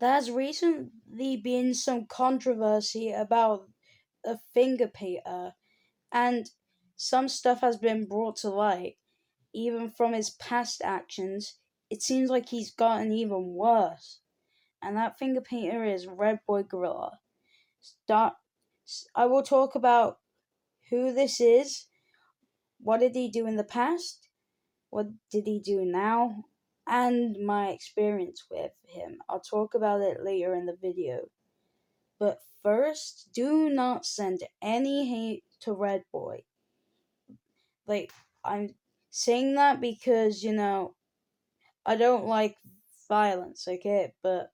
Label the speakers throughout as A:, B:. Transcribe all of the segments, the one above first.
A: There's recently been some controversy about a finger painter, and some stuff has been brought to light, even from his past actions. It seems like he's gotten even worse. And that finger painter is Red Boy Gorilla. Start. I will talk about who this is, what did he do in the past, what did he do now, and my experience with him. I'll talk about it later in the video. But first, do not send any hate to Red Boy. Like, I'm saying that because, I don't like violence, okay? But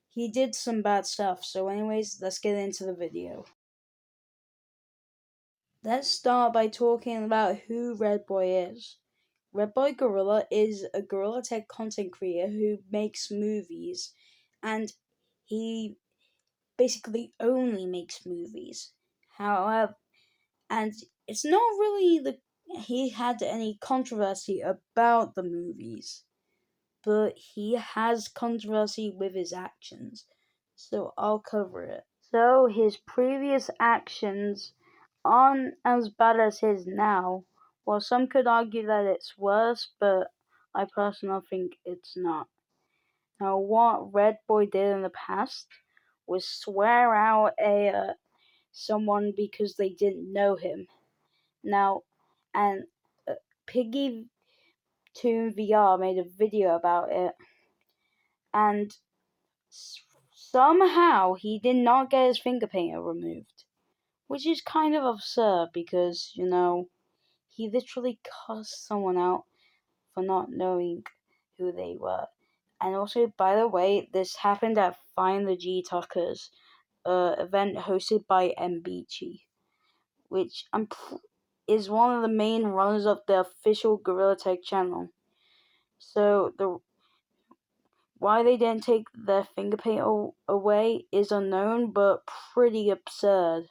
A: he did some bad stuff. So, anyways, let's get into the video. Let's start by talking about who Red Boy is. Red Boy Gorilla is a Gorilla Tech content creator who makes movies, and he basically only makes movies. However, and it's not really he had any controversy about the movies, but he has controversy with his actions. So I'll cover it. So his previous actions aren't as bad as his now. Well, some could argue that it's worse, but I personally think it's not. Now, what Red Boy did in the past was swear out someone because they didn't know him. Now, and Piggy Toon VR made a video about it, and somehow he did not get his finger painter removed, which is kind of absurd because, he literally cussed someone out for not knowing who they were. And also, by the way, this happened at Find the G Tuckers event hosted by MBG, which is one of the main runners of the official Gorilla Tech channel. So why they didn't take their finger paint away is unknown, but pretty absurd.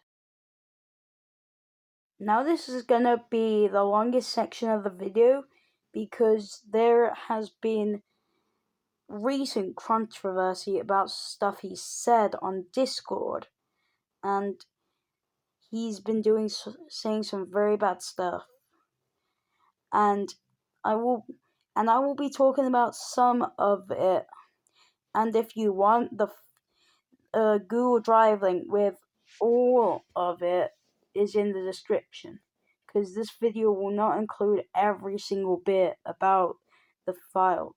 A: Now this is gonna be the longest section of the video because there has been recent controversy about stuff he said on Discord, and he's been saying some very bad stuff, and I will be talking about some of it. And if you want, the Google Drive link with all of it is in the description, because this video will not include every single bit about the file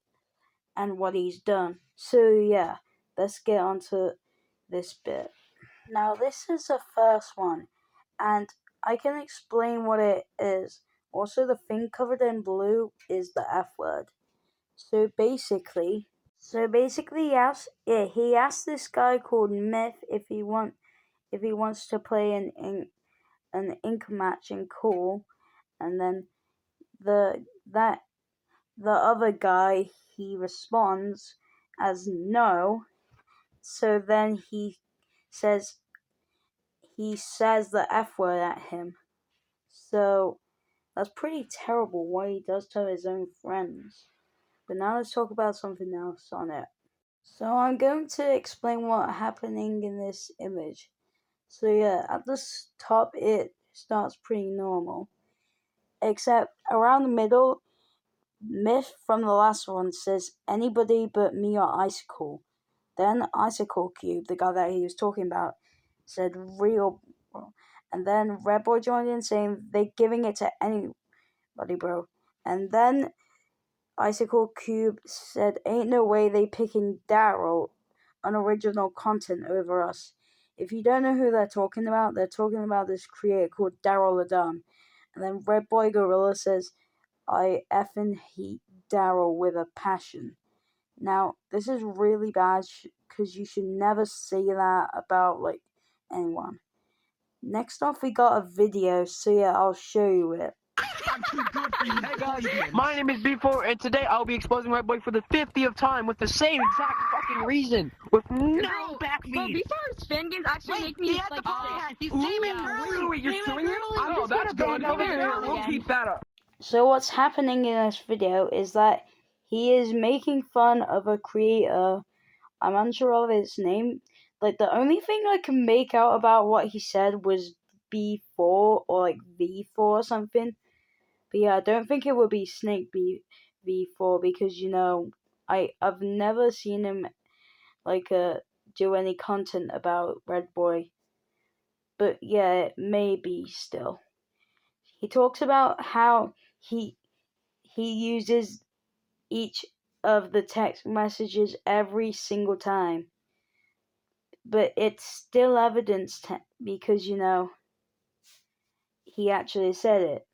A: and what he's done. So yeah, let's get on to this bit. Now this is the first one, and I can explain what it is. Also, the thing covered in blue is the F word. So basically, he asked this guy called Myth if he wants to play an ink match in Cool, and then the other guy, he responds as no. So then he says the F word at him. So that's pretty terrible what he does to his own friends. But now let's talk about something else on it. So I'm going to explain what's happening in this image. So yeah, at the top it starts pretty normal. Except around the middle, Myth from the last one says anybody but me or Icicle. Then Icicle Cube, the guy that he was talking about, said real bro. And then Red Boy joined in saying they're giving it to anybody, bro. And then Icicle Cube said ain't no way they picking Daryl unoriginal content over us. If you don't know who they're talking about this creator called Daryl Ladon. And then Red Boy Gorilla says, I effing hate Daryl with a passion. Now, this is really bad because you should never say that about, anyone. Next off, we got a video, so yeah, I'll show you it.
B: Hey guys, my name is B4, and today I'll be exposing Red Boy for the 50th time with the same exact fucking reason, with no backbeat.
C: B4's fan games actually make me
B: He's saving early. You're suing him? Oh, that's good. We'll keep that up.
A: So what's happening in this video is that he is making fun of a creator. I'm unsure of his name. Like, the only thing I can make out about what he said was B4 or like V4 or something. But yeah, I don't think it would be Snake V4 because I've never seen him like do any content about Red Boy. But yeah, it may be still. He talks about how he uses each of the text messages every single time. But it's still evidence because he actually said it.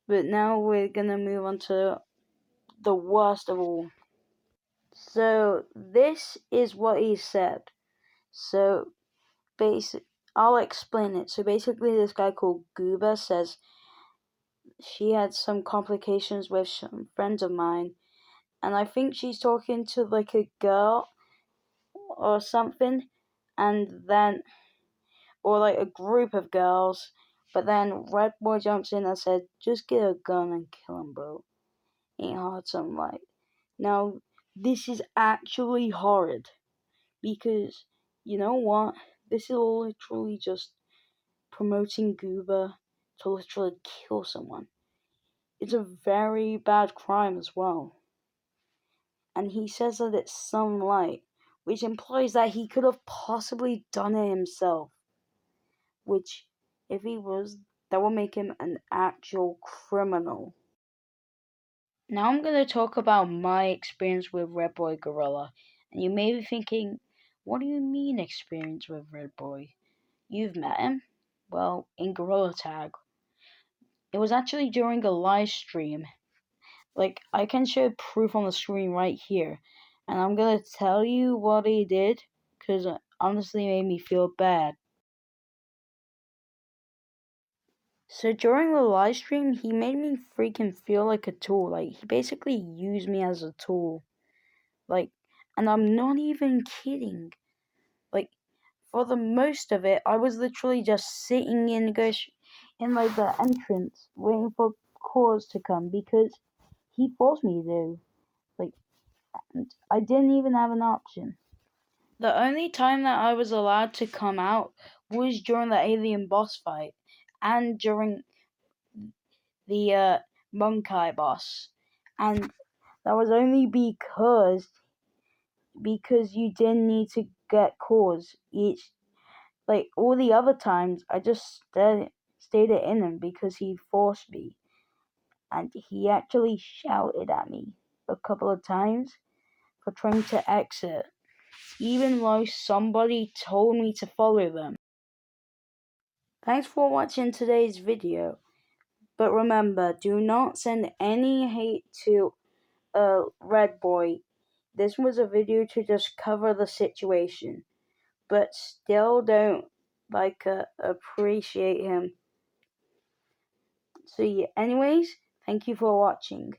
A: But now we're gonna move on to the worst of all. So this is what he said. So I'll explain it. So basically, this guy called Gooba says she had some complications with some friends of mine, and I think she's talking to like a girl or something, and then or like a group of girls. But then Red Boy jumps in and said, "Just get a gun and kill him, bro. Ain't hard some like." Now this is actually horrid because you know what? This is literally just promoting Gooba to literally kill someone. It's a very bad crime as well. And he says that it's some light, which implies that he could have possibly done it himself. Which, if he was, that would make him an actual criminal. Now I'm going to talk about my experience with Red Boy Gorilla. And you may be thinking, what do you mean experience with Red Boy? You've met him? Well, in Gorilla Tag. It was actually during a live stream. Like, I can show proof on the screen right here. And I'm going to tell you what he did, because it honestly made me feel bad. So during the live stream, he made me freaking feel like a tool. Like, he basically used me as a tool. Like, and I'm not even kidding. Like, for the most of it, I was literally just sitting in like the entrance, waiting for calls to come because he forced me to. Like, and I didn't even have an option. The only time that I was allowed to come out was during the alien boss fight and during the Monkai boss, and that was only because you didn't need to get cores each. Like all the other times, I just stayed in him because he forced me, and he actually shouted at me a couple of times for trying to exit, even though somebody told me to follow them. Thanks for watching today's video, but remember, do not send any hate to Red Boy. This was a video to just cover the situation, but still don't appreciate him. So yeah, anyways, thank you for watching.